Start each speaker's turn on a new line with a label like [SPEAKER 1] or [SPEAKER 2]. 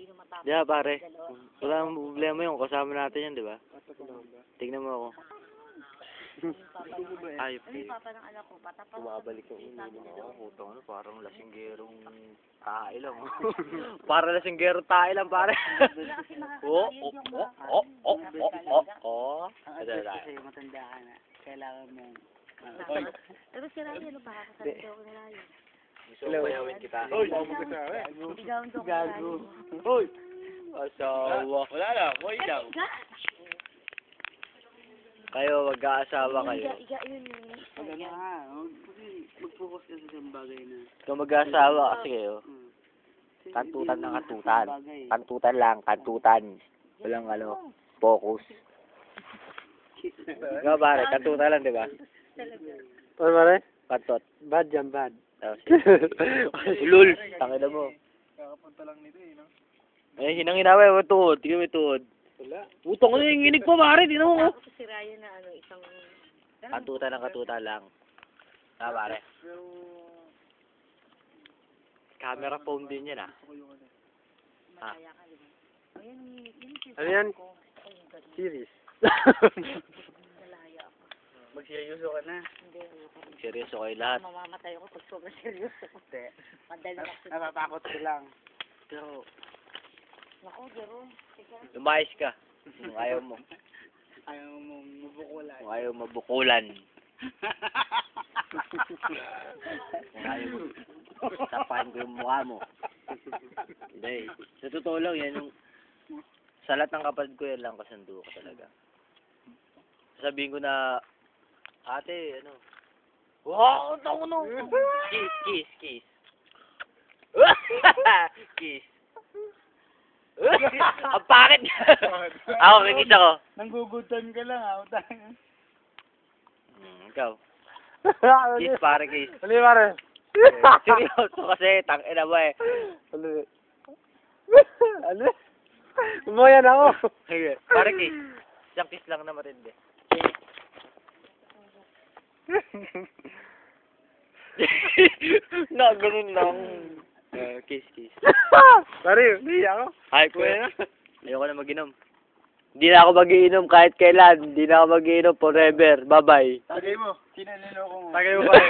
[SPEAKER 1] sino matapos.
[SPEAKER 2] Di ba, pare? Wala nang problema yun. Kasama natin yan, di ba? Tignan mo ako. Ayop
[SPEAKER 1] Ano yung papa ng anak ko? Patapos.
[SPEAKER 2] Bumabalik yung ulo mo. Puto, ano, parang lasinggerong tae lang. Parang lasinggerong tae lang, pare. Oh.
[SPEAKER 3] Ang advice ko sa'yo, matanda ka na. Kailangan mo.
[SPEAKER 1] Pero si Ryan, ano ba? Kasabi ko na Ryan.
[SPEAKER 2] Gusto ko bayawin kita.
[SPEAKER 1] Ligawan ko
[SPEAKER 3] Gago.
[SPEAKER 2] Hoy! Asawa.
[SPEAKER 4] Wala lang, boy lang.
[SPEAKER 2] Kayo, mag-aasawa kayo.
[SPEAKER 1] Yun.
[SPEAKER 3] Ano nga, mag-focus ka sa isang bagay na.
[SPEAKER 2] Kung mag-aasawa kasi kayo,
[SPEAKER 3] Hmm.
[SPEAKER 2] kantutan ng kantutan. Kantutan lang, kantutan. Walang focus. Nga pare, kantutan lang, di ba?
[SPEAKER 3] Ano pare?
[SPEAKER 2] Kantot.
[SPEAKER 3] Bad yan, bad.
[SPEAKER 2] Ulul! Tangina mo.
[SPEAKER 4] Kakapunta lang nito no?
[SPEAKER 2] Eh, hinang-hinawa, may tuhod. Tingnan may tuhod.
[SPEAKER 3] Wala.
[SPEAKER 2] Utong ko na yung nginig pa, pare. Tingnan mo.
[SPEAKER 1] Tapos si Ryan na isang...
[SPEAKER 2] Kantutan ng kantutan lang. Pare.
[SPEAKER 4] Pero,
[SPEAKER 2] Camera phone din yan,
[SPEAKER 1] Malaya ka, di ba? Ayun,
[SPEAKER 3] Ano yan? Series.
[SPEAKER 1] malaya ako.
[SPEAKER 3] Magseryoso ka na.
[SPEAKER 1] Hindi,
[SPEAKER 2] Seryoso kayo lahat.
[SPEAKER 1] mamamatay ako pag sobrang seryoso.
[SPEAKER 3] Hindi.
[SPEAKER 1] Madali ako.
[SPEAKER 3] Natatakot ko lang. Pero,
[SPEAKER 1] Naku, Jero. Teka.
[SPEAKER 2] Lumayas ka. Kung ayaw mo.
[SPEAKER 3] ayaw mo mabukulan.
[SPEAKER 2] Kung ayaw mabukulan. Kung ayaw mo. Tapahan ko yung mukha mo. Hindi. Sa totoo lang, yan yung... Sa lahat ng kapatid ko, yan lang kasundo ko talaga. Sabihin ko na... Ate, ano... Wow! Tango no! Kiss. Kiss. Ang pangit! Ako, kikis ako.
[SPEAKER 3] Nanggugutan ka lang, utang.
[SPEAKER 2] Ikaw. Kiss, pare, kiss.
[SPEAKER 3] Ano yung pare?
[SPEAKER 2] Seryoso kasi, tangina mo eh.
[SPEAKER 3] Ano? Ano? Umayan ako.
[SPEAKER 2] Sige, pare, kiss. Isang kiss lang na matindi. Na, ganun lang. Kiss.
[SPEAKER 3] Pare, hindi ako.
[SPEAKER 2] Ay, kuya. Ayoko na mag-inom. Hindi na ako mag-iinom kahit kailan. Hindi na ako mag-iinom forever. Bye-bye.
[SPEAKER 3] Tagay mo. Sino niloko mo?
[SPEAKER 4] tagay mo pa